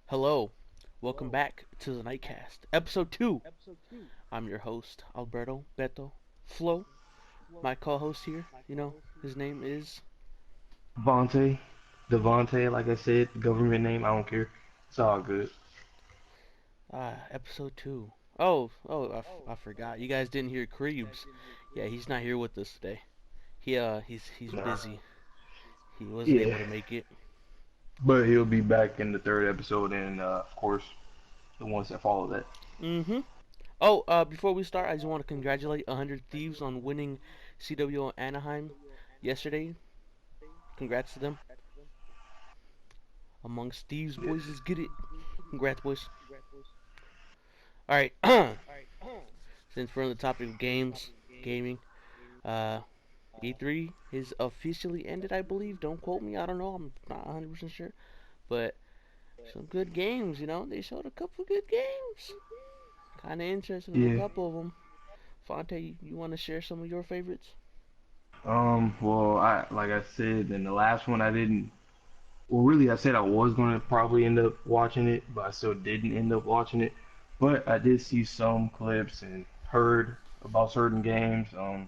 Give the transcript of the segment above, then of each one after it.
Hello, welcome back to the NiteCast, Ep.2. I'm your host, Alberto Beto Flo. My co-host here, his name is Devontae, Devontae, like I said, government name, I don't care. It's all good. Episode 2. I forgot. You guys didn't hear Krebs. Yeah, he's not here with us today. He's Nah. busy. He wasn't Yeah, able to make it. but he'll be back in the third episode and, of course, the ones that follow that. Mm-hmm. Before we start, I just want to congratulate 100 Thieves on winning CWO Anaheim yesterday. Congrats to them. Amongst Thieves, Yes. boys, let's get it. Congrats, boys. All right. Since we're on the topic of gaming, uh, E3 is officially ended, I believe. Don't quote me. I don't know. I'm not 100% sure. But some good games, They showed a couple good games. Kind of interested in a Yeah. couple of them. Fonte, you want to share some of your favorites? Well, like I said, in the last one, I didn't. Well, really, I said I was gonna probably end up watching it, but I still didn't end up watching it. But I did see some clips and heard about certain games. I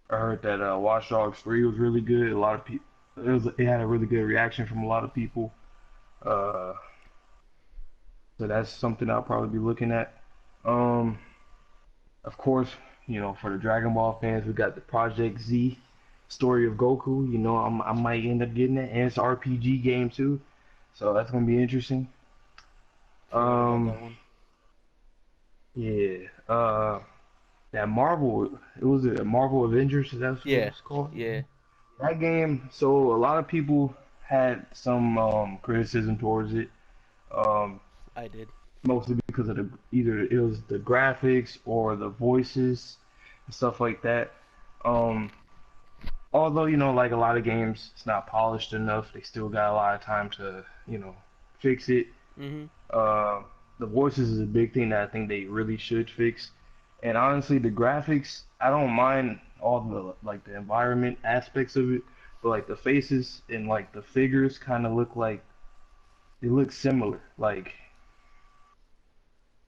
heard that Watch Dogs 3 was really good. A lot of people, it had a really good reaction from a lot of people. Uh, so that's something I'll probably be looking at. Um, of course, for the Dragon Ball fans, we got the Project Z story of Goku. I might end up getting it, and it's an RPG game too, so that's gonna be interesting. Forgot about Um, that one. yeah. That Marvel, it was a Marvel Avengers. That's what Yeah, it's called. yeah, That game. So a lot of people had some criticism towards it. Um, I did. Mostly because of the either it was the graphics or the voices and stuff like that. Um, Although like a lot of games, it's not polished enough. They still got a lot of time to fix it. Mhm. Uh, the voices is a big thing that I think they really should fix. And honestly, the graphics, I don't mind all the like the environment aspects of it, but like the faces and like the figures kind of look like they look similar. Like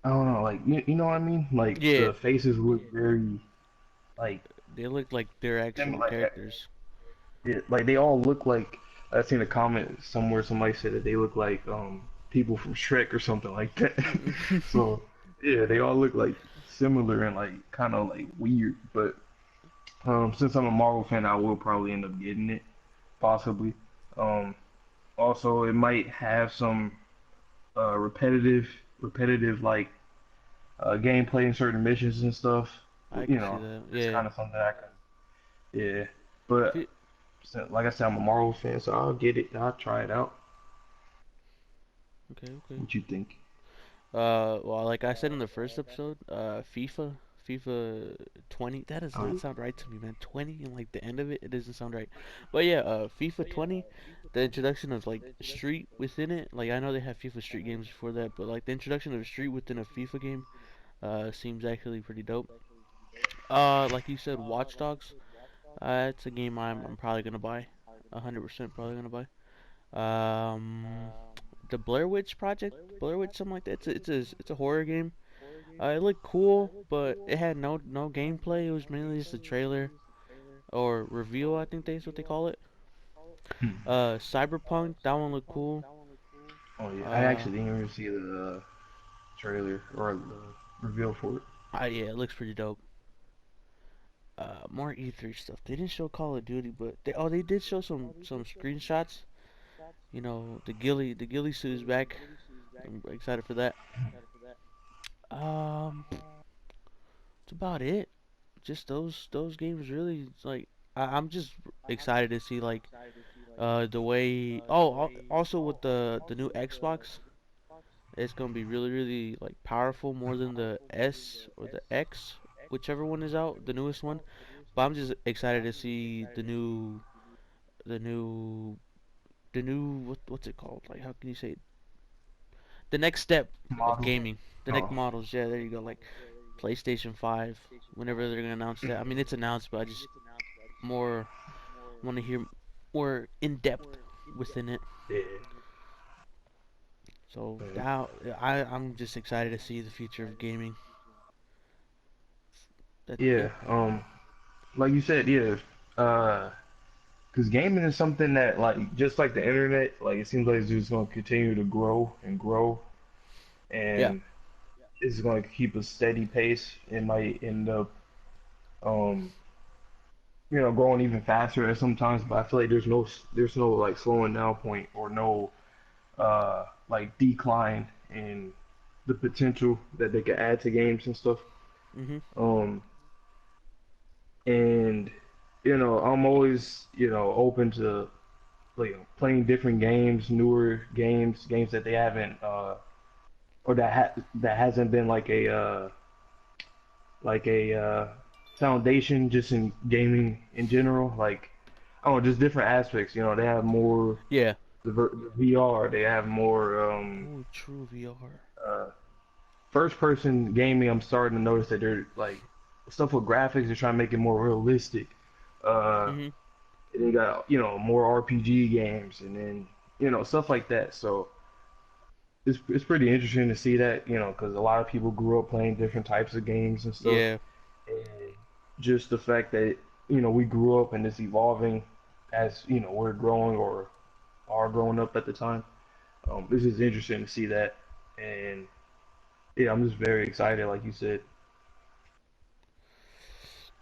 I don't know, like you know what I mean? Like Yeah, the faces look very like they look like they're similar, actual characters. like they all look like I seen a comment somewhere somebody said that they look like people from Shrek or something like that. So yeah, they all look like similar and like kind of like weird. But since I'm a Marvel fan, I will probably end up getting it, possibly. Um, Also, it might have some repetitive like gameplay in certain missions and stuff. I You can see know, that. that's Yeah. kind of something I can. Yeah, but Fi- like I said, I'm a Marvel fan, so I'll get it. I'll try it out. Okay, okay. What you think? Well, like I said in the first episode, FIFA 20. That does not Oh, sound right to me, man. 20 and like the end of it, it doesn't sound right. But yeah, FIFA 20, the introduction of like Street within it. Like I know they have FIFA Street games before that, but like the introduction of Street within a FIFA game, seems actually pretty dope. Like you said, Watch Dogs. It's a game I'm probably gonna buy. 100% probably gonna buy. The Blair Witch Project, Blair Witch, something like that. It's a horror game. It looked cool, but it had no gameplay. It was mainly just a trailer or reveal. I think that's what they call it. hmm. Cyberpunk, that one looked cool. Oh yeah, I Uh, actually didn't even see the trailer or the reveal for it. yeah, it looks pretty dope. More E3 stuff. They didn't show Call of Duty, but they did show some screenshots. The ghillie suit is back. I'm excited for that. Um, that's about it. Just those games really like I'm just excited to see like the way also with the new Xbox, it's gonna be really like powerful more than the S or the X, whichever one is out, the newest one. But I'm just excited to see the new what's it called, like how can you say it? The next step of Models. gaming, the next Oh, models. Yeah, there you go, like PlayStation 5, whenever they're gonna announce that. I mean, it's announced, but I just more want to hear more in depth within it. yeah. So Mhm. now I'm just excited to see the future of gaming. That Yeah, yep. like you said, yeah, uh, because gaming is something that, like, just like the internet, like, it seems like it's just going to continue to grow and grow, Yeah. and it's going to keep a steady pace. It might end up, um, growing even faster at sometimes, but I feel like there's no like slowing down point or no like decline in the potential that they could add to games and stuff. Mhm. Um, and I'm always open to like playing different games, newer games, games that they haven't or that hasn't been like a foundation just in gaming in general. Like, oh, just different aspects. They have more Yeah. the VR. They have more Oh, true VR. uh, first person gaming. I'm starting to notice that they're like stuff with graphics. They're trying to make it more realistic. Uh, Mhm. and you got more RPG games, and then stuff like that. So it's pretty interesting to see that, because a lot of people grew up playing different types of games and stuff, Yeah. and just the fact that we grew up and it's evolving as we're growing or are growing up at the time. This is interesting to see that, and yeah, I'm just very excited, like you said.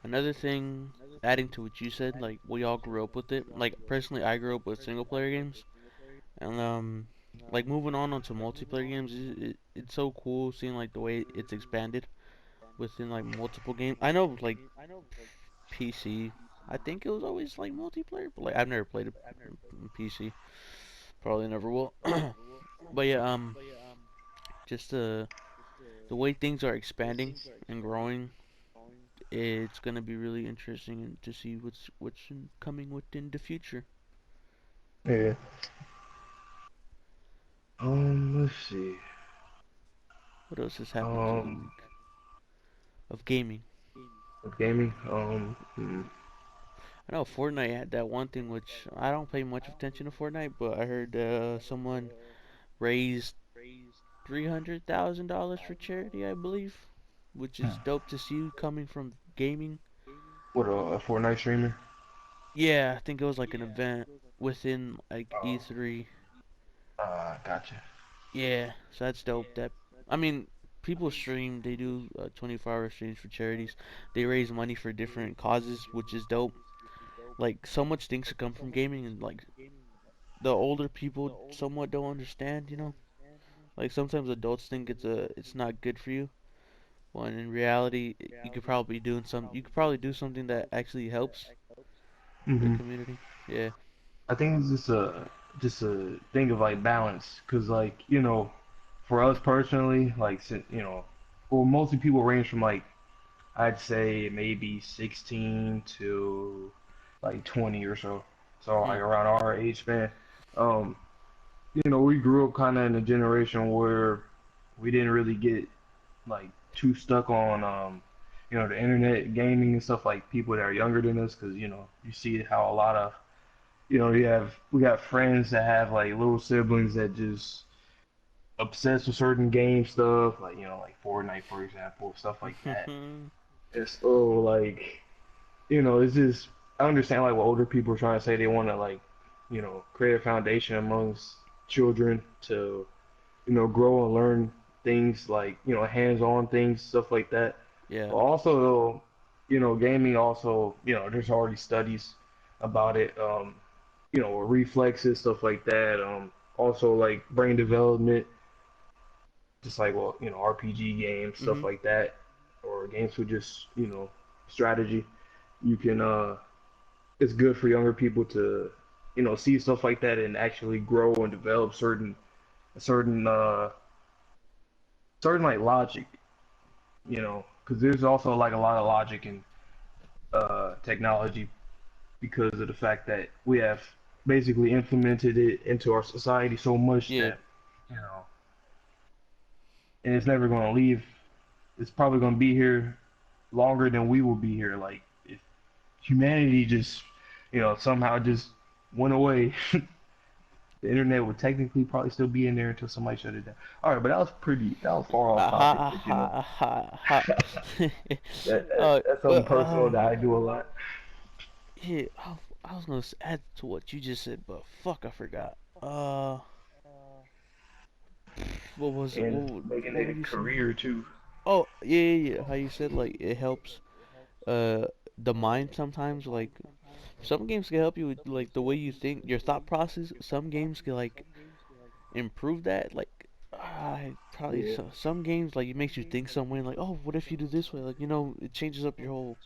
Another thing, adding to what you said, like we all grew up with it. Like personally, I grew up with single player games, and like moving on onto multiplayer games, it's so cool seeing like the way it's expanded within like multiple games. I know like PC, I think it was always like multiplayer, but like I've never played it on PC. Probably never will. But yeah, just the way things are expanding and growing, it's gonna be really interesting to see what's coming within the future. Yeah. Let's see. What else has happened through the Um, week of gaming? with gaming. I know Fortnite had that one thing which I don't pay much attention to Fortnite, but I heard someone raised $300,000 for charity, I believe, which is dope to see coming from gaming. What a Fortnite streamer. Yeah, I think it was like an event within like E3. Gotcha. Yeah, so that's dope. That I mean, people stream. They do 24-hour streams for charities. They raise money for different causes, which is dope. Like so much things to come from gaming, and like the older people somewhat don't understand. Like sometimes adults think it's not good for you, when in reality you could probably be doing some. You could probably do something that actually helps the hmm community. Yeah. I think it's just a thing of like balance, cause like for us personally, like well, mostly people range from like I'd say maybe 16 to like 20 or so. So Hmm. like around our age span. Um, we grew up kind of in a generation where we didn't really get like too stuck on the internet gaming and stuff like people that are younger than us, because you see how a lot of we got friends that have like little siblings that just obsessed with certain game stuff, like like Fortnite, for example, stuff like that. It's so like it's just I understand like what older people are trying to say. They want to like create a foundation amongst children to grow and learn things like hands-on things, stuff like that. Yeah. But also though, gaming also there's already studies about it. Reflexes, stuff like that. Also like brain development, just like RPG games, stuff Mhm. like that, or games with just strategy. You can it's good for younger people to see stuff like that and actually grow and develop certain like logic, because there's also like a lot of logic in technology because of the fact that we have basically implemented it into our society so much Yeah. that you know, and it's never going to leave. It's probably going to be here longer than we will be here. Like if humanity just somehow just went away, The internet would technically probably still be in there until somebody shut it down. All right, but that was far off topic, Ha but ha ha ha. that's something But personal that I do a lot. yeah, I was gonna add to what you just said, but fuck, I forgot. What was it? And making What it were a you saying? career too. Oh, yeah, yeah, yeah. How you said like it helps uh the mind sometimes. Like some games can help you with like the way you think, your thought process. Some games can like improve that. Like I probably Yeah, some games like it makes you think some way. Like oh, what if you do this way? Like it changes up your whole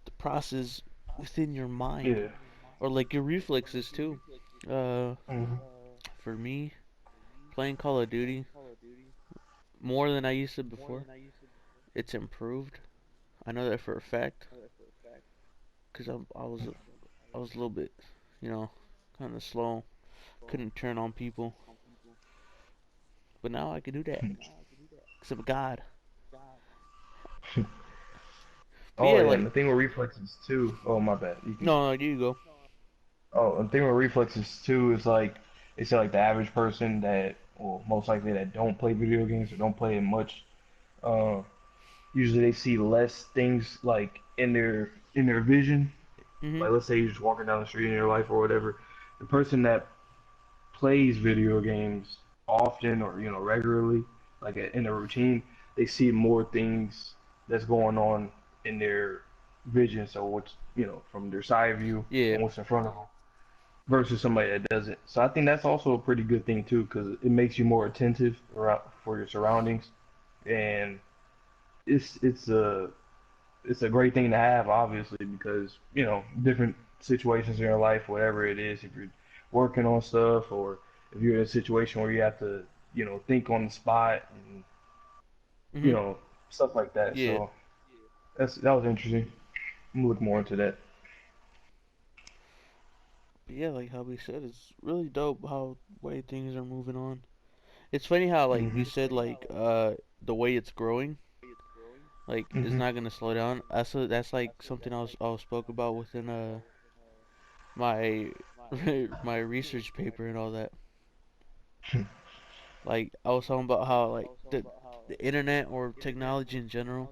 the process within your mind yeah. or like your reflexes too. Uh, Hmm. for me, playing Call of Duty more than I used to before. It's improved. I know that for a fact because I was a little bit, you know, kind of slow. Couldn't turn on people, but now I can do that because I'm a god. But Oh yeah, yeah, and like the thing with reflexes too. Oh my bad. You can. no, no, you go. Oh, and the thing with reflexes too is like they say like the average person that, well, most likely that don't play video games or don't play it much. Uh, Usually they see less things like in their vision. Mhm. Like let's say you're just walking down the street in your life or whatever. The person that plays video games often or regularly, like in a routine, they see more things that's going on in their vision. So what's from their side view Yeah. and what's in front of them versus somebody that doesn't. So I think that's also a pretty good thing too because it makes you more attentive around for your surroundings, and it's it's a it's a great thing to have, obviously, because different situations in your life, whatever it is, if you're working on stuff or if you're in a situation where you have to, think on the spot and you Mhm. know stuff like that. Yeah. So that was interesting. I'm gonna look more into that. But yeah, like how we said, it's really dope how way things are moving on. It's funny how like we Mhm. said like the way it's growing like is Mhm. not gonna slow down. That's like something I was spoke about within my my research paper and all that. Like I was talking about how like the internet or technology in general,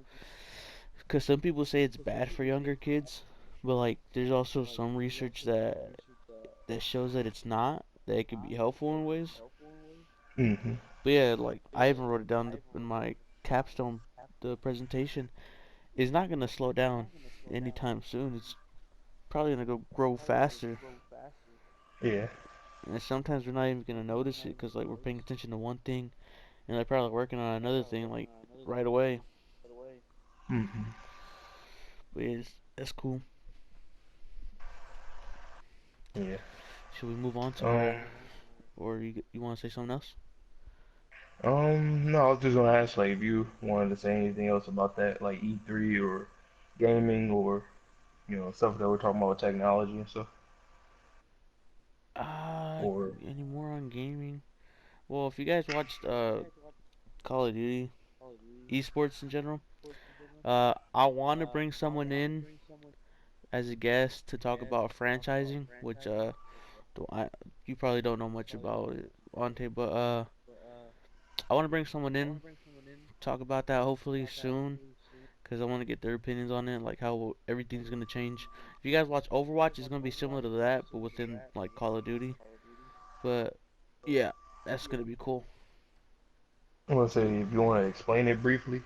because some people say it's bad for younger kids, but like there's also some research that shows that it's not, that it can be helpful in ways. Mhm. But yeah, like I even wrote it down in my capstone, the presentation is not gonna slow down anytime soon. It's probably gonna go grow faster, Yeah. and sometimes we're not even gonna notice it because like we're paying attention to one thing and they're probably working on another thing like right away. Mhm. But yeah, that's cool. Yeah. Should we move on to Um. or you want to say something else? No, I was just gonna ask like if you wanted to say anything else about that, like E3 or gaming or stuff that we're talking about with technology and stuff. Or Any more on gaming? Well, if you guys watched Call of Duty, esports in general, I want to bring someone in as a guest to talk about franchising, which I you probably don't know much about it, Ante, but I want to bring someone in talk about that hopefully soon because I want to get their opinions on it, like how everything's gonna change. If you guys watch Overwatch, it's gonna be similar to that, but within like Call of Duty. But yeah, that's gonna be cool. I want to So, say if you want to explain it briefly.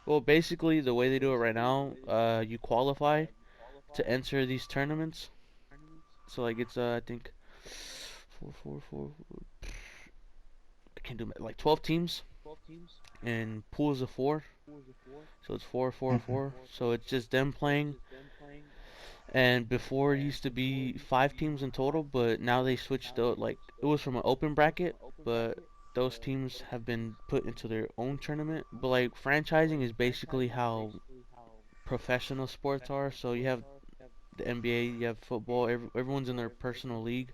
well, basically the way they do it right now, you qualify to enter these tournaments. So like it's I think four. I can't do like 12 teams and pools of four. So it's Hmm. 4. So it's just them playing. And before it used to be 5 teams in total, but now they switched out. Like it was from an open bracket, but those teams have been put into their own tournament. But like franchising is basically how professional sports are. So you have the NBA, you have football. Everyone's in their personal league,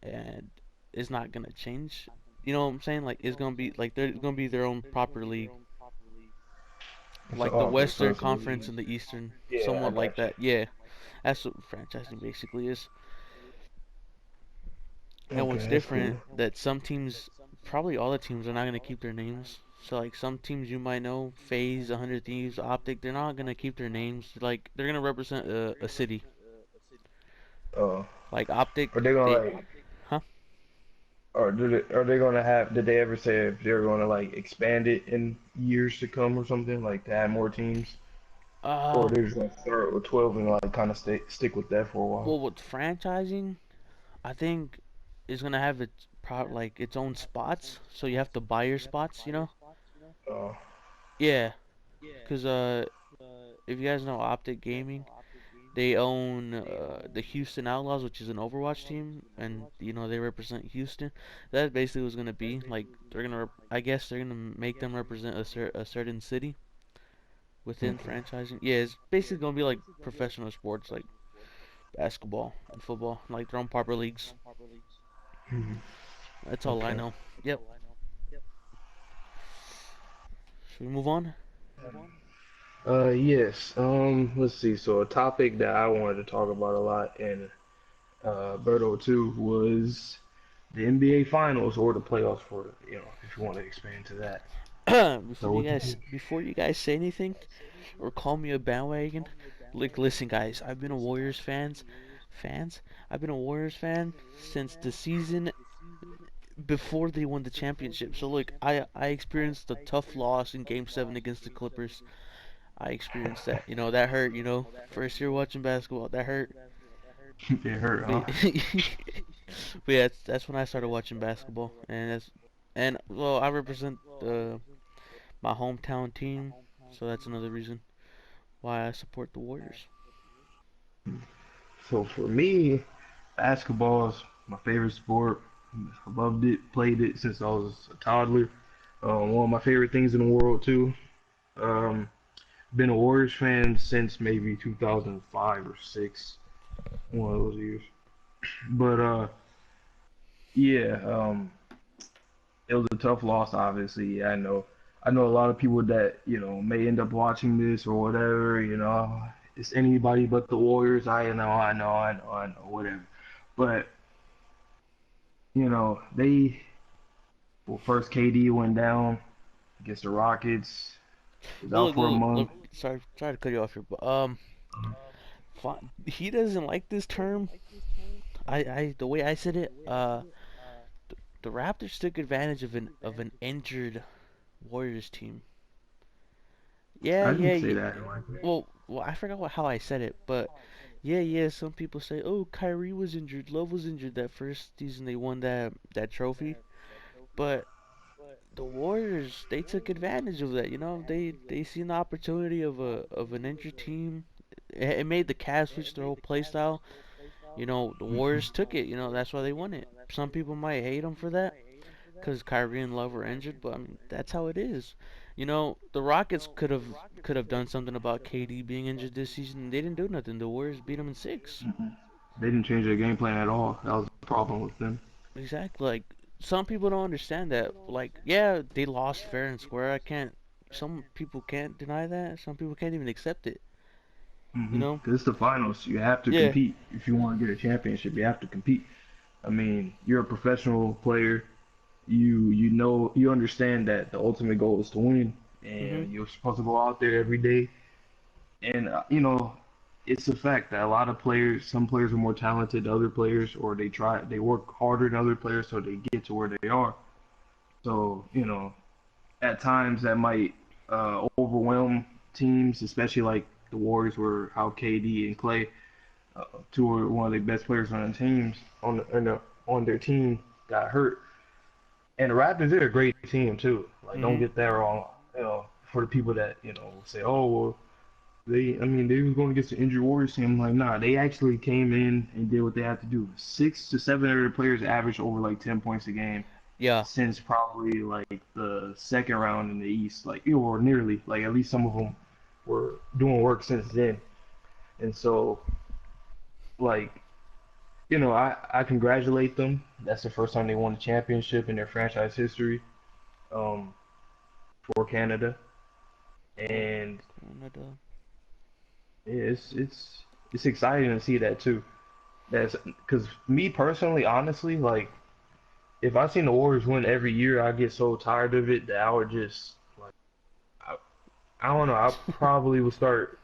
and it's not gonna change. You know what I'm saying? Like it's gonna be like they're gonna be their own proper league, So like the okay, so Western it's a Conference league. and the Eastern, Yeah, I somewhat like got you. that. Yeah, that's what franchising basically is. And what's Okay, that's cool. different that some teams, probably all the teams, are not gonna keep their names. So like some teams you might know, FaZe, 100 Thieves, Optic, they're not gonna keep their names. Like they're gonna represent a city. Uh, Like Optic, are they gonna they, like, huh? are they gonna have? Did they ever say if they're gonna like expand it in years to come or something like to add more teams, or Uh, they're just gonna start with 12 and like kind of stick with that for a while? well, with franchising, I think is gonna have its like its own spots. So you have to buy your spots, you know? Uh, Yeah, cause if you guys know Optic Gaming, they own the Houston Outlaws, which is an Overwatch team, and you know they represent Houston. That basically was gonna be like they're gonna, I guess they're gonna make them represent a certain city within okay. franchising. Yeah, it's basically gonna be like professional sports, like basketball and football, like their own proper leagues. Mhm. That's all I Okay. know. Yep. Should we move on? Yes. Let's see. So a topic that I wanted to talk about a lot in Berto too was the NBA Finals or the playoffs for if you want to expand to that. So what you think? Before you guys say anything or call me a bandwagon, like listen guys, I've been a Warriors fans. I've been a Warriors fan since the season before they won the championship. So look, I experienced a tough loss in Game 7 against the Clippers. I experienced that. You know, that hurt, you know. First year watching basketball, that hurt. It hurt, huh? But, but yeah, that's when I started watching basketball, and well, I represent my hometown team, so that's another reason why I support the Warriors. So for me, basketball is my favorite sport. I loved it, played it since I was a toddler. One of my favorite things in the world too. Um, been a Warriors fan since maybe 2005 or six, one of those years. But yeah, it was a tough loss. Obviously, yeah, I know. I know a lot of people that may end up watching this or whatever. It's anybody but the Warriors. I know, whatever. But they well, first KD went down against the Rockets. Was Well, out for a look, month. sorry to cut you off here, but he doesn't like this term. The way I said it, the Raptors took advantage of an injured Warriors team. Yeah, I yeah, didn't say yeah. that. Like, Well, I forgot how I said it, but yeah, yeah. Some people say, "Oh, Kyrie was injured, Love was injured that first season they won that trophy." But the Warriors, they took advantage of that. You know, they seen the opportunity of an injured team. It made the Cavs switch their whole play style. You know, the Warriors took it. You know, that's why they won it. Some people might hate them for that because Kyrie and Love were injured, but I mean that's how it is. You know, the Rockets could have done something about KD being injured this season. They didn't do nothing. The Warriors beat them in six. they didn't change their game plan at all. That was the problem with them. Exactly. Like some people don't understand that. Like, yeah, they lost fair and square. I can't. Some people can't deny that. Some people can't even accept it. You know? Because it's the finals. You have to Yeah. compete. If you want to get a championship, you have to compete. I mean, you're a professional player. You understand that the ultimate goal is to win, Mhm. and you're supposed to go out there every day. And it's a fact that a lot of players, some players are more talented than other players, or they work harder than other players, so they get to where they are. So at times that might overwhelm teams, especially like the Warriors, where how KD and Clay, two are one of the best players on the teams on their team, got hurt. And the Raptors, they're a great team too. Like, don't Mhm. get that wrong. For the people that say, oh well, I mean, they was going against the injured Warriors team. I'm like, nah, they actually came in and did what they had to do. 6 to 7 of their players averaged over like 10 points a game Yeah. since probably like the second round in the East, like or nearly. Like at least some of them were doing work since then. And so, like, I congratulate them. That's the first time they won a championship in their franchise history, um, for Canada. Yep. And Canada. yeah, it's exciting to see that too. That's because me personally, honestly, like. if I seen the Warriors win every year, I get so tired of it that I would just like I, I don't know. I probably would start.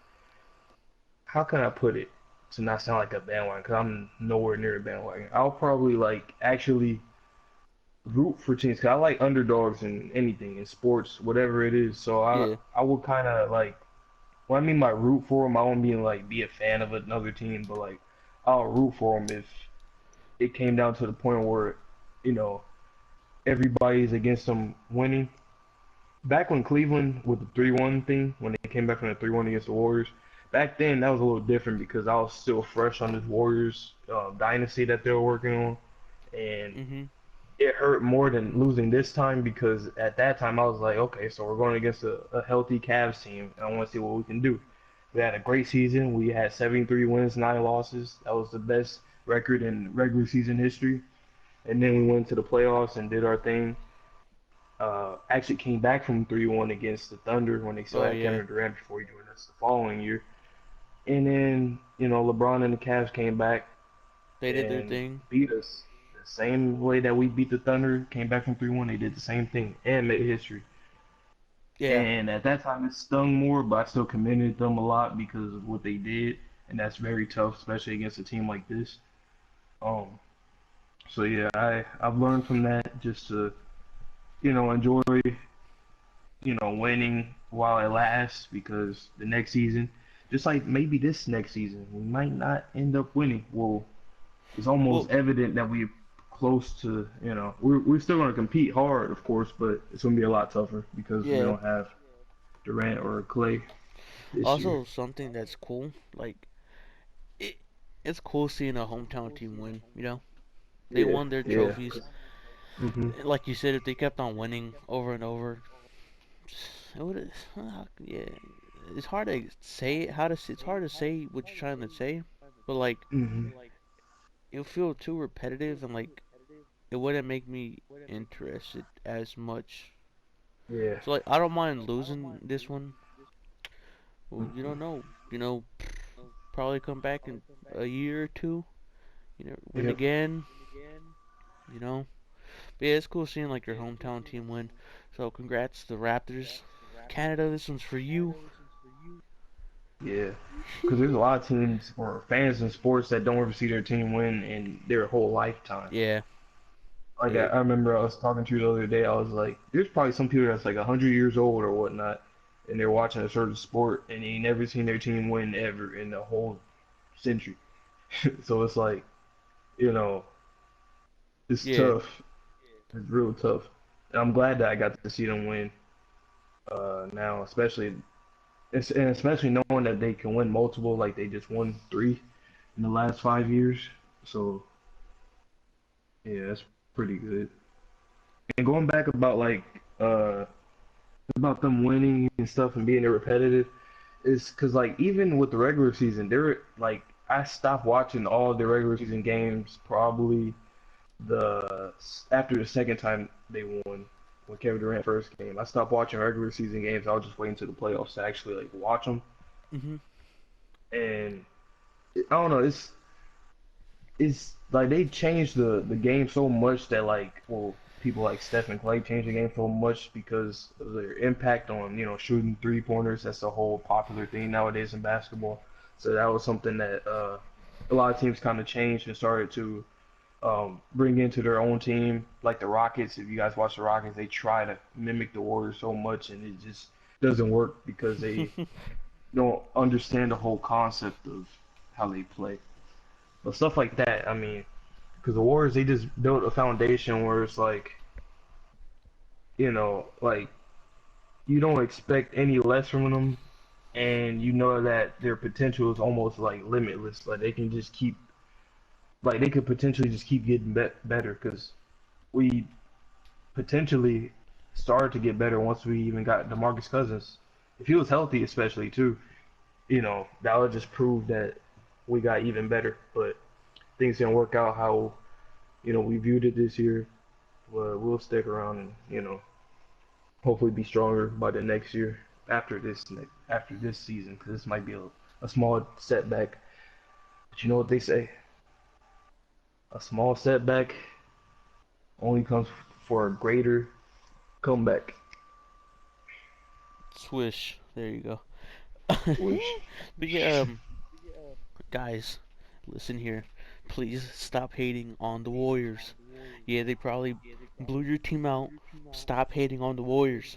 How can I put it to not sound like a bandwagon? Because I'm nowhere near a bandwagon. I'll probably like actually root for teams. Cause I like underdogs in anything in sports, whatever it is. So Yeah. I would kind of like. Well, I mean by root for them, I won't be like be a fan of another team, but like I'll root for them if it came down to the point where you know everybody's against them winning. Back when Cleveland with the 3-1 thing, when they came back from the 3-1 against the Warriors, back then that was a little different because I was still fresh on this Warriors dynasty that they were working on, and Mhm. it hurt more than losing this time because at that time I was like, okay, so we're going against a healthy Cavs team, and I want to see what we can do. We had a great season. We had 73 wins, 9 losses. That was the best record in regular season history. And then we went to the playoffs and did our thing. Actually came back from 3-1 against the Thunder when they still Oh had yeah. Kevin Durant before he joined us the following year. And then, LeBron and the Cavs came back They did their and thing. beat us the same way that we beat the Thunder, came back from 3-1. They did the same thing and made history. Yeah. And at that time, it stung more, but I still commended them a lot because of what they did. And that's very tough, especially against a team like this. Um, so yeah, I've learned from that just to, enjoy winning while it lasts because the next season, just like maybe this next season, we might not end up winning. Well, it's almost Well, evident that we're close to, we're still going to compete hard, of course, but it's going to be a lot tougher because we yeah. don't have Durant or Clay this year. Also, something that's cool, like it, it's cool seeing a hometown team win. They Yeah, won their yeah. trophies. Hmm. Like you said, if they kept on winning over and over, it would. Yeah, it's hard to say how to. It's hard to say what you're trying to say, but like Hmm. it'll feel too repetitive and like it wouldn't make me interested as much. Yeah. So like I don't mind losing this one. Well, you don't Hmm. know. Probably come back in a year or two. Win Yep. again. You know. But yeah, it's cool seeing like your hometown team win. So congrats to the Raptors. Canada, this one's for you. Yeah. Because there's a lot of teams or fans in sports that don't ever see their team win in their whole lifetime. Yeah. Like I, It, I remember I was talking to you the other day. I was like, there's probably some people that's like 100 years old or whatnot, and they're watching a certain sport and they never seen their team win ever in the whole century. So it's like, you know, it's yeah. tough. It's real tough. And I'm glad that I got to see them win. Now, especially knowing that they can win multiple, like they just won three in the last 5 years. So yeah, that's pretty good. And going back about like about them winning and stuff and being repetitive is because like even with the regular season, they're like I stopped watching all the regular season games probably the after the second time they won when Kevin Durant first came. I stopped watching regular season games. I was just waiting to the playoffs to actually like watch them. Mhm. And I don't know, it's like they changed the game so much that like well people like Steph and Clay changed the game so much because of their impact on shooting 3 pointers. That's a whole popular thing nowadays in basketball. So that was something that a lot of teams kind of changed and started to bring into their own team. Like the Rockets, if you guys watch the Rockets, they try to mimic the Warriors so much and it just doesn't work because they don't understand the whole concept of how they play. But stuff like that, I mean, because the Warriors they just built a foundation where it's like like you don't expect any less from them, and you know that their potential is almost like limitless. Like they can just keep like they could potentially just keep getting better because we potentially started to get better once we even got DeMarcus Cousins. If he was healthy, especially too, that would just prove that we got even better. But things didn't work out how we viewed it this year. Well, we'll stick around and hopefully be stronger by the next year after this season because this might be a small setback. But you know what they say? A small setback only comes for a greater comeback. Swish. There you go. Wish. But yeah, guys, listen here. Please stop hating on the Warriors. Yeah, they probably blew your team out. Stop hating on the Warriors.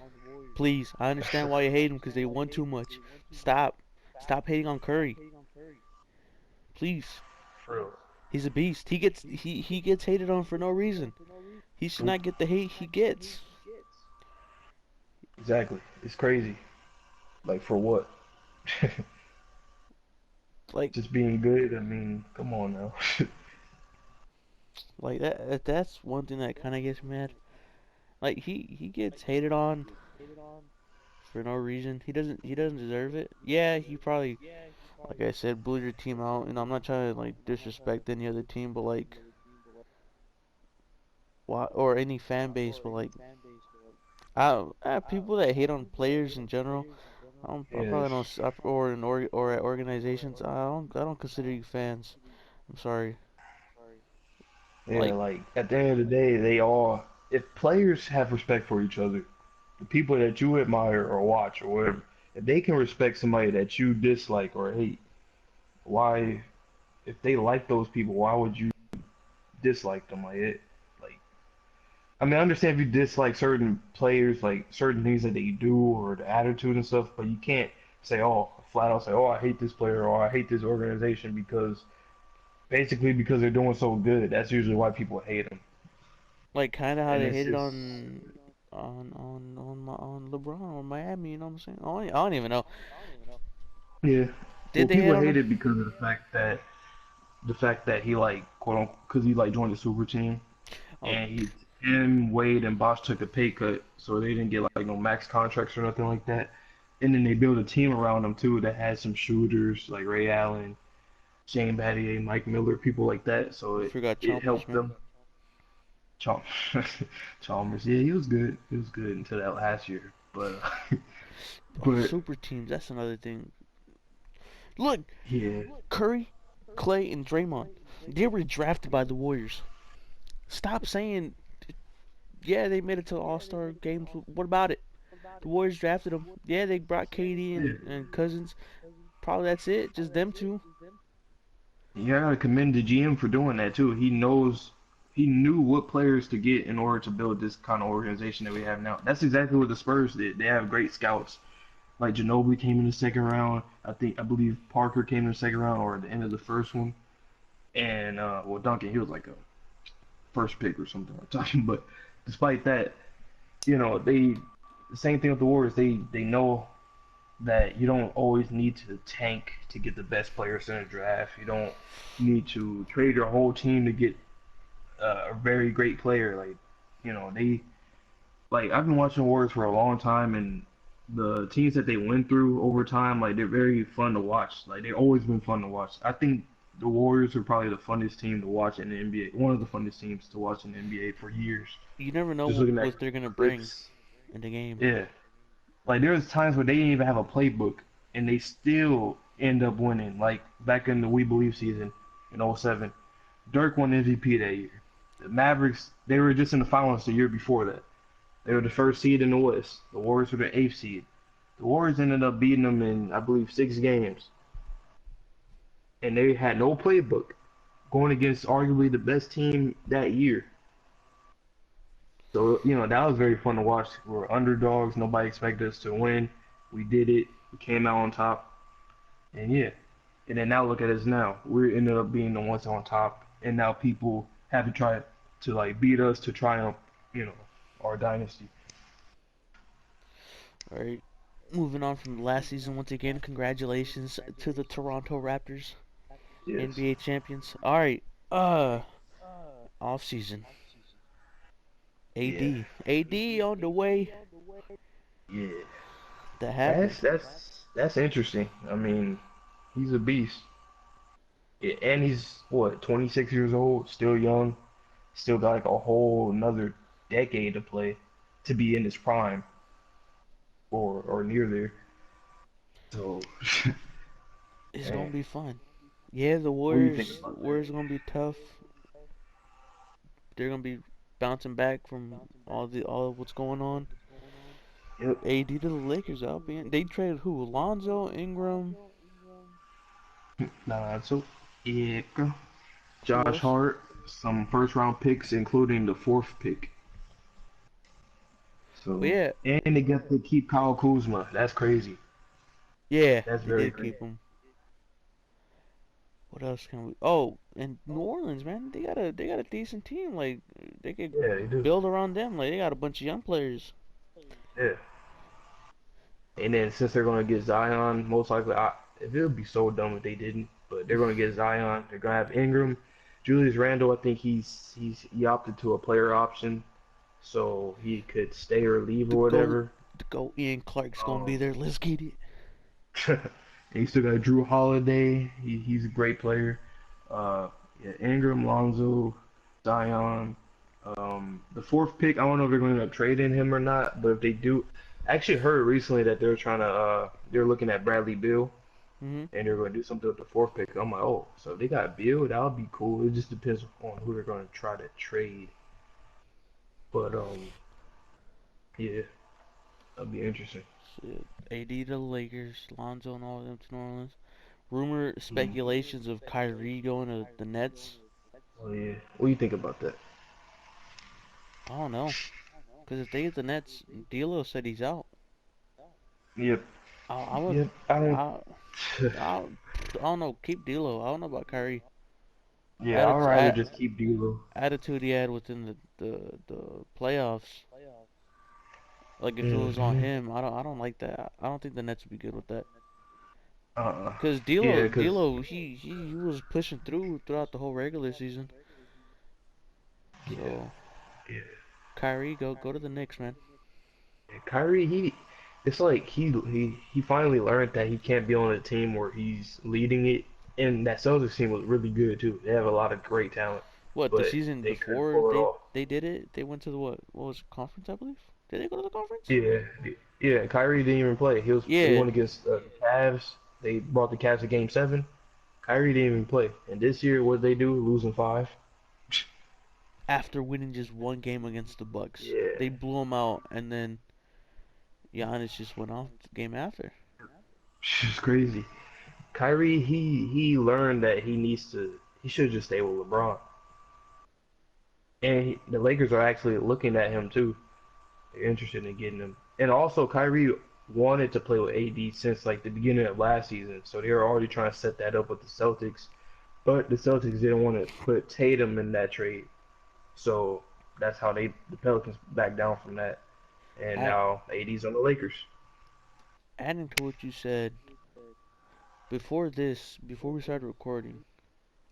Please, I understand why you hate them because they won too much. Stop. Stop hating on Curry. Please. For real. He's a beast. He gets hated on for no reason. He should Nope. not get the hate he gets. Exactly. It's crazy. Like for what? Like Just being good. I mean, come on now. like that's one thing that kind of gets me mad. Like he gets hated on for no reason. He doesn't deserve it. Yeah, he probably like I said blew your team out. And I'm not trying to like disrespect any other team, but like why or any fan base, but like people that hate on players in general. I Yes. probably don't or or at organizations. I don't consider you fans. I'm sorry. Yeah, Like like at the end of the day, they all, if players have respect for each other, the people that you admire or watch or whatever, if they can respect somebody that you dislike or hate, why, if they like those people, why would you dislike them? Like, I mean, I understand if you dislike certain players, like certain things that they do or the attitude and stuff, but you can't say, oh, flat out say, oh, I hate this player or I hate this organization because basically because they're doing so good. That's usually why people hate them. like kind of how And they it's hated just, on LeBron or Miami. You know what I'm saying? I don't even know. yeah. Did Well, they hate people on hate him? it because of the fact that he like quote unquote because he like joined the super team Oh, and him Wade and Bosh took a pay cut, so they didn't get like no max contracts or nothing like that. And then they built a team around them too that had some shooters like Ray Allen, Shane Battier, Mike Miller, people like that. So you forgot it Chalmers, helped man. them. Chalmers, Chalmers, yeah, he was good. He was good until that last year. But Oh, but super teams. That's another thing. Look, yeah, Curry, Clay, and Draymond. They were drafted by the Warriors. Stop saying, yeah, they made it to All Star games. What about it? The Warriors drafted them. Yeah, they brought KD yeah. and Cousins. Probably that's it. Just them two. You gotta commend the GM for doing that too. He knew what players to get in order to build this kind of organization that we have now. That's exactly what the Spurs did. They have great scouts. Like Ginobili came in the second round. I believe Parker came in the second round or at the end of the first one. And well, Duncan, he was like a first pick or something like that. But despite that, they the same thing with the Warriors. They know that you don't always need to tank to get the best players in the draft. You don't need to trade your whole team to get a very great player. They like I've been watching Warriors for a long time, and the teams that they went through over time, like they're very fun to watch. Like they've always been fun to watch. I think the Warriors are probably the funnest team to watch in the NBA. One of the funnest teams to watch in the NBA for years. You never know Just looking at what they're gonna bring clips, in the game. yeah. Like there's times where they didn't even have a playbook and they still end up winning. Like back in the We Believe season in '07, Dirk won MVP that year. The Mavericks, they were just in the finals the year before that. They were the first seed in the West. The Warriors were the eighth seed. The Warriors ended up beating them in, I believe, 6 games. And they had no playbook going against arguably the best team that year. So, that was very fun to watch. We were underdogs. Nobody expected us to win. We did it. We came out on top. And yeah. And then now look at us now. We ended up being the ones on top. And now people have to try to like beat us to triumph, you know, our dynasty. All right. Moving on from last season, once again, congratulations to the Toronto Raptors, Yes. NBA champions. All right. Uh, off season. Yeah. AD on the way. Yeah. That That's happened. that's that's interesting. I mean, he's a beast. Yeah, and he's what, 26 years old, still young, still got like a whole another decade to play to be in his prime or near there. So, It's gonna man, be fun. Yeah, the what do you think Warriors. about that? Warriors gonna be tough. They're gonna be. bouncing back from all of what's going on. Yep. AD to the Lakers. I'll be in. They traded who? Alonzo, Ingram. Nah, so yeah, Who Josh else? Hart, some first round picks, including the fourth pick. But So, yeah, and they got to keep Kyle Kuzma. That's crazy. yeah, That's they very did crazy. keep him. What else can we? Oh, and New Orleans, man, they got a decent team. Like they could Yeah, they do. build around them. Like they got a bunch of young players. Yeah. And then since they're gonna get Zion, most likely, it would be so dumb if they didn't. But they're gonna get Zion. They're gonna have Ingram, Julius Randle. I think he opted to a player option, so he could stay or leave The or goat, whatever. the goat. Ian Clark's gonna be Um, there. Let's get it. and you still got Drew Holiday. He's a great player. Uh, yeah, Ingram, Lonzo, Zion. The fourth pick, I don't know if they're going to end up trading him or not, but if they do, I actually heard recently that they're looking at Bradley Beal Mhm. and they're going to do something with the fourth pick. I'm like, oh, so if they got Beal, that would be cool. It just depends on who they're going to try to trade. But yeah, that'd be interesting. Shit. AD to the Lakers. Lonzo and all of them to New Orleans. Rumor Mm. speculations of Kyrie going to the Nets. Oh yeah, what do you think about that? I don't know. Because if they get the Nets, D'Lo said he's out. Yep, I would. yep. I don't. I. I. I don't know. Keep D'Lo. I don't know about Kyrie. Yeah, I'd rather Attitude, just keep D'Lo. attitude he had within the playoffs. Like if it was on Mm-hmm. him, I don't like that. I don't think the Nets would be good with that. Uh-uh. Cause Yeah, D'Lo, cause D'Lo, he was pushing throughout the whole regular season. yeah, So yeah. Kyrie, go to the Knicks, man. Kyrie, it's like he finally learned that he can't be on a team where he's leading it, and that Celtics team was really good too. They have a lot of great talent, What the but season they couldn't before pull it they off. they did it? They went to the what was it, conference? I believe. Did they go to the conference? Yeah, yeah. Kyrie didn't even play. They Yeah. went against the Cavs. They brought the Cavs to Game 7. Kyrie didn't even play, and this year what they do, losing five. After winning just one game against the Bucks, Yeah, they blew them out, and then Giannis just went off the game after. it's crazy. Kyrie, he learned that he should just stay with LeBron. And the Lakers are actually looking at him too. They're interested in getting him. And also, Kyrie wanted to play with AD since like the beginning of last season, so they were already trying to set that up with the Celtics. But the Celtics didn't want to put Tatum in that trade, so that's how the Pelicans backed down from that. And Add, now AD's on the Lakers. adding to what you said before we started recording,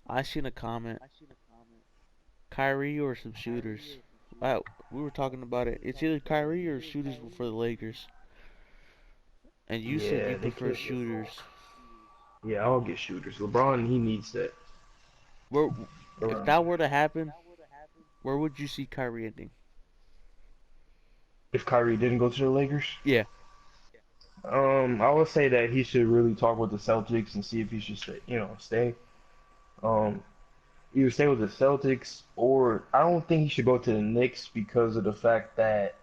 I seen a comment: Kyrie or some shooters. We were talking about it. It's either Kyrie or shooters for the Lakers, and you said you Yeah, they prefer can't get both. shooters. Yeah, I'll get shooters. LeBron, he needs that Where, if around him. that were to happen, where would you see Kyrie ending? If Kyrie didn't go to the Lakers, Yeah, I would say that he should really talk with the Celtics and see if he should stay. Stay. Um, Either stay with the Celtics or I don't think he should go to the Knicks because of the fact that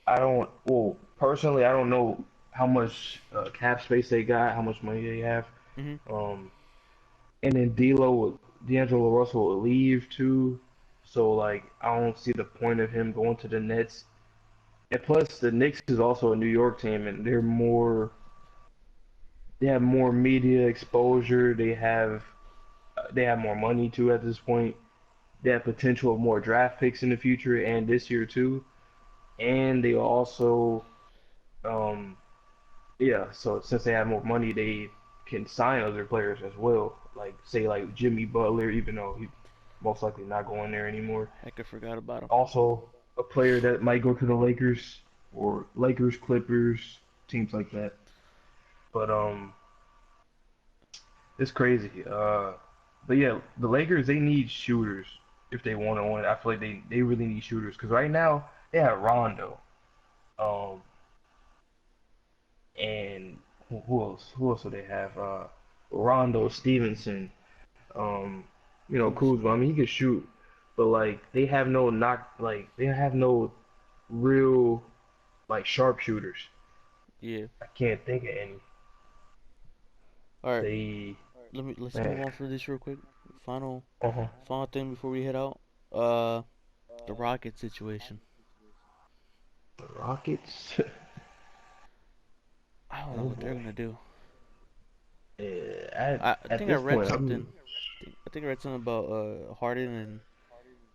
well, personally, I don't know how much cap space they got, how much money they have. hmm Um, and then D'Angelo Russell will leave too. So like, I don't see the point of him going to the Nets. And plus, the Knicks is also a New York team, and they have more media exposure. They have more money too at this point. They have potential of more draft picks in the future and this year too. And they also, um, yeah. So since they have more money, they can sign other players as well. Like say like Jimmy Butler, even though he most likely not going there anymore. heck, I forgot about him. Also, a player that might go to the Lakers or Lakers, Clippers, teams like that. But it's crazy. But yeah, the Lakers they need shooters if they want to win. I feel like they really need shooters because right now they have Rondo, um, and who else? Who else do they have? Rondo, Stevenson, Kuzma. Kuzma. I mean, he could shoot, but like they have no real like sharpshooters. Yeah. I can't think of any. All right. They Let's move man, on for this real quick. Final uh-huh. final thing before we head out. Uh, the Rocket situation. The Rockets. I don't know Oh what they're boy. gonna do. Yeah, I at think I this read point, something. I think I read something about Harden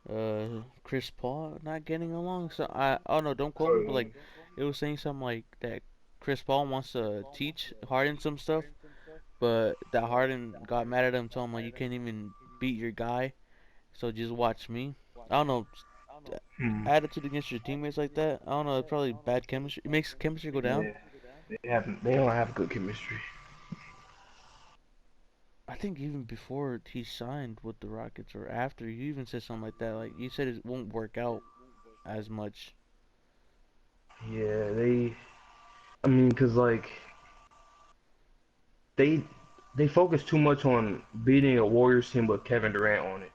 and Chris Paul not getting along. So I oh no, don't quote me, but like it was saying something like that Chris Paul wants to teach Harden some stuff, but that Harden got mad at him, told him like you can't even beat your guy, so just watch me. I don't know, hmm, attitude against your teammates like that. I don't know, it's probably bad chemistry. It makes chemistry go down. yeah, they don't have good chemistry. I think even before he signed with the Rockets or after, you even said something like that. Like you said, it won't work out as much. Yeah, I mean, cause like they they focus too much on beating a Warriors team with Kevin Durant on it,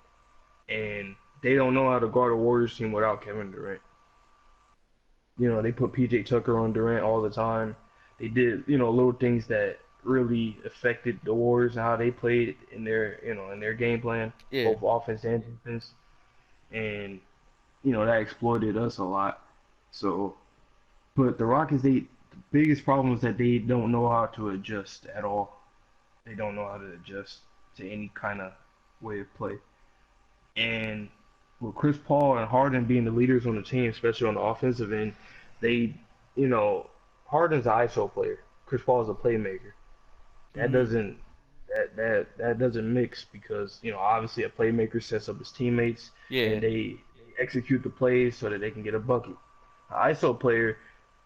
and they don't know how to guard a Warriors team without Kevin Durant. They put PJ Tucker on Durant all the time. They did, little things that really affected the Warriors and how they played in their game plan, Yeah, both offense and defense. And, that exploited us a lot. So, but the Rockets, the biggest problem is that they don't know how to adjust at all. They don't know how to adjust to any kind of way of play. And with Chris Paul and Harden being the leaders on the team, especially on the offensive end, they, you know, Harden's an ISO player. Chris Paul is a playmaker. That mhm, doesn't that doesn't mix because obviously a playmaker sets up his teammates and yeah. they execute the plays so that they can get a bucket. An ISO player,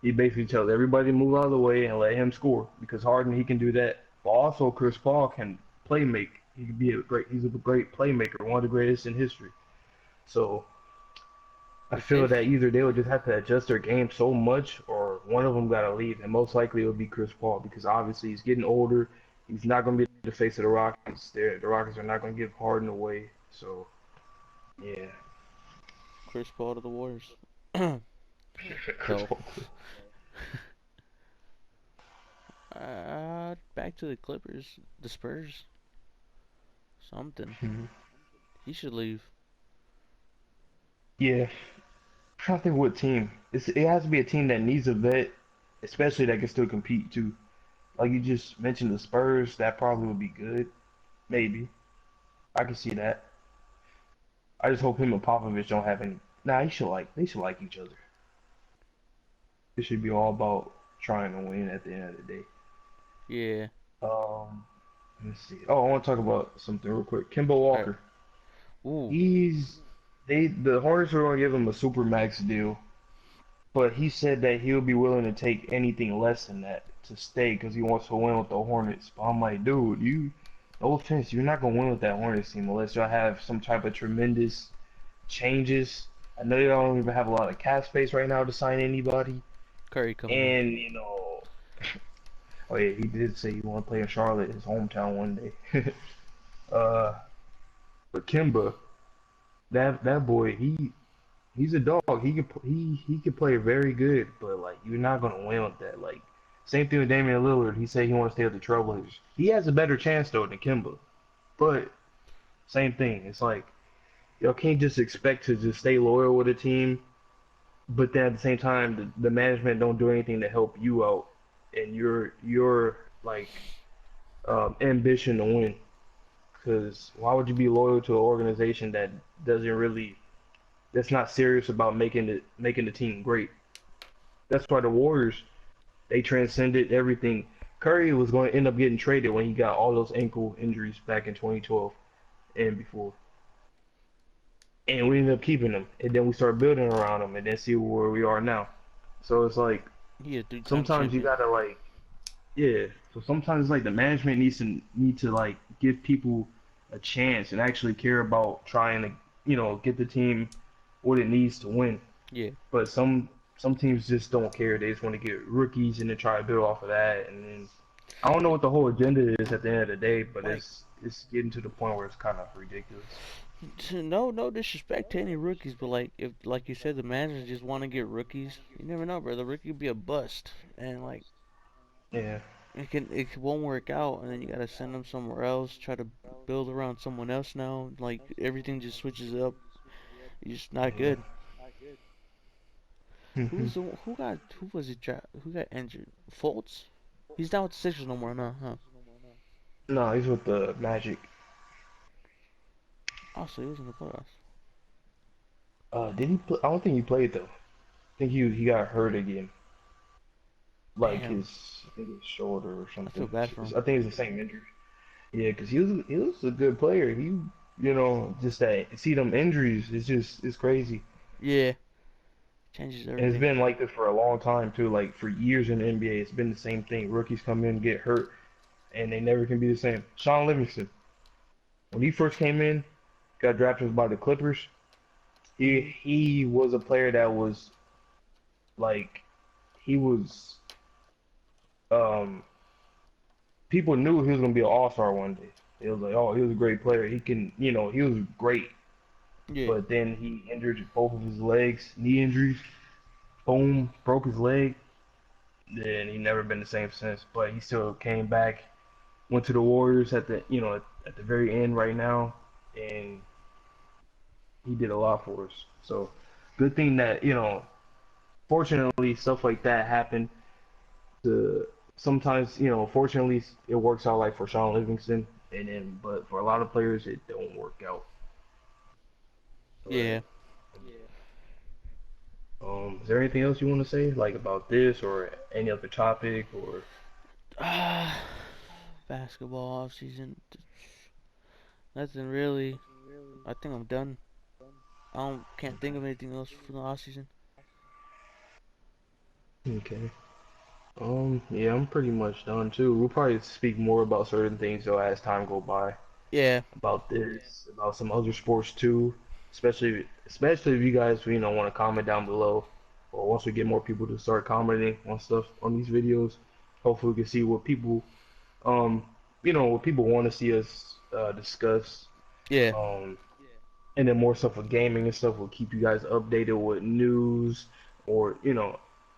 he basically tells everybody to move out of the way and let him score because Harden he can do that. But also Chris Paul can play make. He's a great playmaker, one of the greatest in history. So I If feel if that either they would just have to adjust their game so much, or one of them got to leave, and most likely it would be Chris Paul because obviously he's getting older. He's not going to be the face of the Rockets. The Rockets are not going to give Harden away. So yeah, Chris Paul to the Warriors. Chris Hell. Paul. Back to the Clippers, the Spurs. Something. Mhm. He should leave. Yeah, I'm trying to think what team. It has to be a team that needs a vet, especially that can still compete too. Like you just mentioned, the Spurs. That probably would be good. Maybe I can see that. I just hope him and Popovich don't have any. Nah, they should like each other. It should be all about trying to win at the end of the day. Yeah. Um, let's see. Oh, I want to talk about something real quick. Kemba All right. Walker. Ooh. He's the Hornets are going to give him a super max deal, but he said that he'll be willing to take anything less than that to stay because he wants to win with the Hornets. But I'm like, dude, no offense, you're not gonna win with that Hornets team unless y'all have some type of tremendous changes. I know y'all don't even have a lot of cap space right now to sign anybody, Curry coming in. and oh yeah, he did say he want to play in Charlotte, his hometown, one day. uh, but Kimba, that boy, he's a dog. He could play very good, but like you're not gonna win with that. Like same thing with Damian Lillard. He said he wants to stay with the Trailblazers. He has a better chance though than Kimba, but same thing. It's like y'all can't just expect to just stay loyal with a team, but then at the same time the management don't do anything to help you out and your like ambition to win. Because why would you be loyal to an organization that doesn't really that's not serious about making the team great? That's why the Warriors they transcended everything. Curry was going to end up getting traded when he got all those ankle injuries back in 2012 and before, and we ended up keeping him. And then we started building around him, and then see where we are now. So it's like He a three-time sometimes you champion. gotta like yeah. So sometimes like the management need to like give people a chance and actually care about trying to get the team what it needs to win. Yeah. But some teams just don't care. They just want to get rookies and then try to build off of that. And then I don't know what the whole agenda is at the end of the day, but Like it's getting to the point where it's kind of ridiculous. No disrespect to any rookies, but like if like you said, the managers just want to get rookies. You never know, bro. The rookie could be a bust, and like Yeah. it won't work out, and then you gotta send them somewhere else. Try to build around someone else now. Like everything just switches up. It's just not Yeah. good. Hmm. Who was it? Who got injured? Fultz. He's not with the Sixers no more, no, huh? No, he's with the Magic. Oh, so he was in the playoffs. Did he play? I don't think he played though. I think he got hurt again. Like Damn, I think his shoulder or I feel something. bad for him. I think it's the same injury. Yeah, because he was a good player. Just that see them injuries. It's crazy. Yeah, changes And it's everything. been like this for a long time too. Like for years in the NBA, it's been the same thing. Rookies come in, get hurt, and they never can be the same. Sean Livingston, when he first came in, got drafted by the Clippers. He Hmm. he was a player that was like he was um people knew he was gonna be an all-star one day. It was like, oh, he was a great player. He can, he was great. Yeah. But then he injured both of his legs, knee injuries. Boom, broke his leg. Then he never been the same since. But he still came back, went to the Warriors at the very end right now, and he did a lot for us. So good thing that fortunately stuff like that happened. To sometimes fortunately it works out like for Sean Livingston, and then but for a lot of players it don't work out. Right. Yeah. Is there anything else you want to say, like about this or any other topic or? Ah, basketball off season. Nothing really. I think I'm done. I don't can't think of anything else for the off season. Okay. Yeah, I'm pretty much done too. We'll probably speak more about certain things though as time go by. Yeah. About this, about some other sports too. Especially if you guys want to comment down below, or once we get more people to start commenting on stuff on these videos, hopefully we can see um what people want to see us discuss. Yeah. Um, and then more stuff with gaming and stuff will keep you guys updated with news or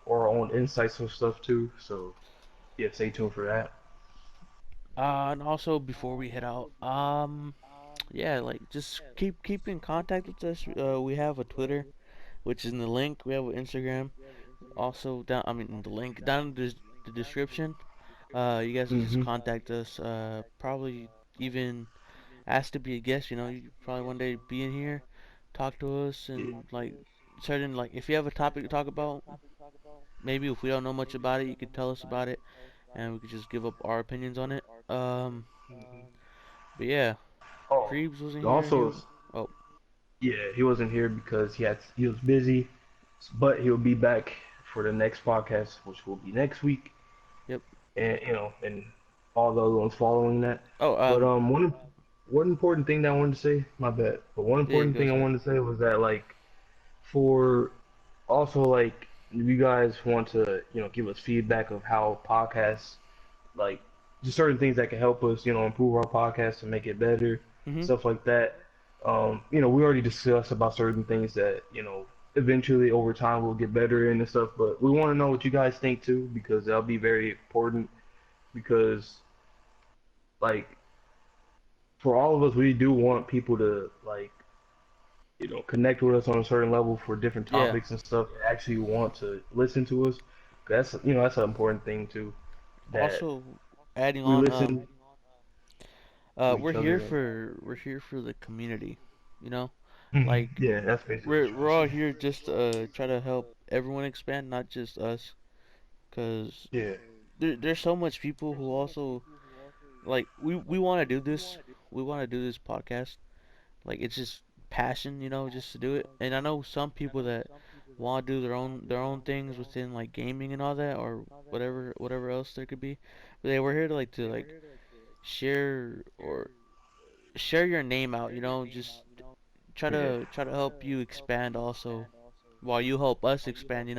or our own insights and stuff too. So yeah, stay tuned for that. And also before we head out, yeah, like just keep in contact with us. We have a Twitter, which is in the link. We have an Instagram, also down. I mean, the link down in the description. You guys can just Hmm. contact us. Probably even ask to be a guest. You probably one day be in here, talk to us, Yeah. and like certain like if you have a topic to talk about, maybe if we don't know much about it, you could tell us about it, and we could just give up our opinions on it. But yeah, Oh, Creebs wasn't here. also, Oh, yeah, he wasn't here because he was busy, but he'll be back for the next podcast, which will be next week, yep. and all the other ones following that. Oh, But one important thing that I wanted to say, my bad. But one yeah, important go thing I ahead. wanted to say was that like for also like if you guys want to give us feedback of how podcasts like just certain things that can help us improve our podcast and make it better, Mhm. stuff like that. We already discussed about certain things that eventually over time we'll get better in and stuff, but we want to know what you guys think too because that'll be very important because like for all of us we do want people to like connect with us on a certain level for different Yeah. topics and stuff and actually want to listen to us. That's an important thing too that Also, adding we on, listen to each other. we're here for the community. You know, Mhm. like Yeah, that's basically what I'm trying we're to all say. here just to try to help everyone expand, not just us. Cause Yeah, there's so much people who also like we want to do this. We want to do this podcast. Like it's just passion, just to do it. And I know some people that want to do their own things within like gaming and all that, or whatever else there could be. But they were here to like share or share your name out. Just yeah. try to help you expand also, while you help us expand.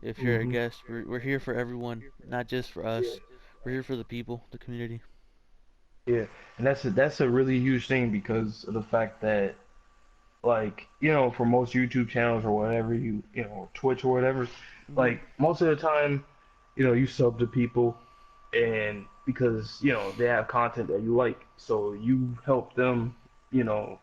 If you're a Hmm. guest, we're here for everyone, not just for Yeah, us. We're here for the people, the community. yeah, and that's a really huge thing because of the fact that like for most YouTube channels or whatever Twitch or whatever, Mhm. like most of the time, you sub to people and because they have content that you like, so you help them, you know,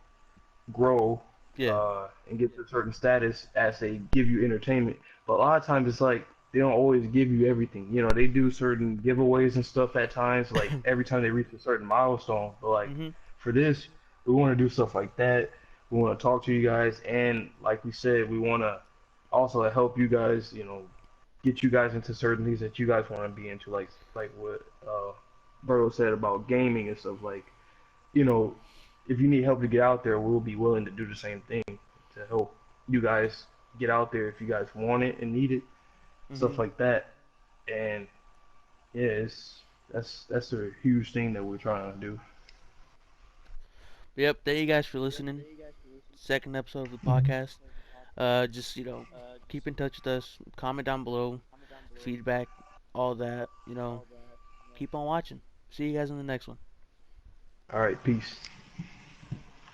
grow Yeah. and get to a certain status as they give you entertainment. But a lot of times it's like they don't always give you everything. They do certain giveaways and stuff at times, like every time they reach a certain milestone. But like Mhm. for this, we want to do stuff like that. We want to talk to you guys, and like we said, we want to also help you guys, get you guys into certain things that you guys want to be into, like what Burrow said about gaming and stuff. Like you know, if you need help to get out there, we'll be willing to do the same thing to help you guys get out there if you guys want it and need it, stuff Mhm. like that. And yeah, that's a huge thing that we're trying to do. Yep. Thank you guys for listening. Second episode of the podcast. Just keep in touch with us. Comment down below. Feedback. All that. Keep on watching. See you guys in the next one. All right, peace.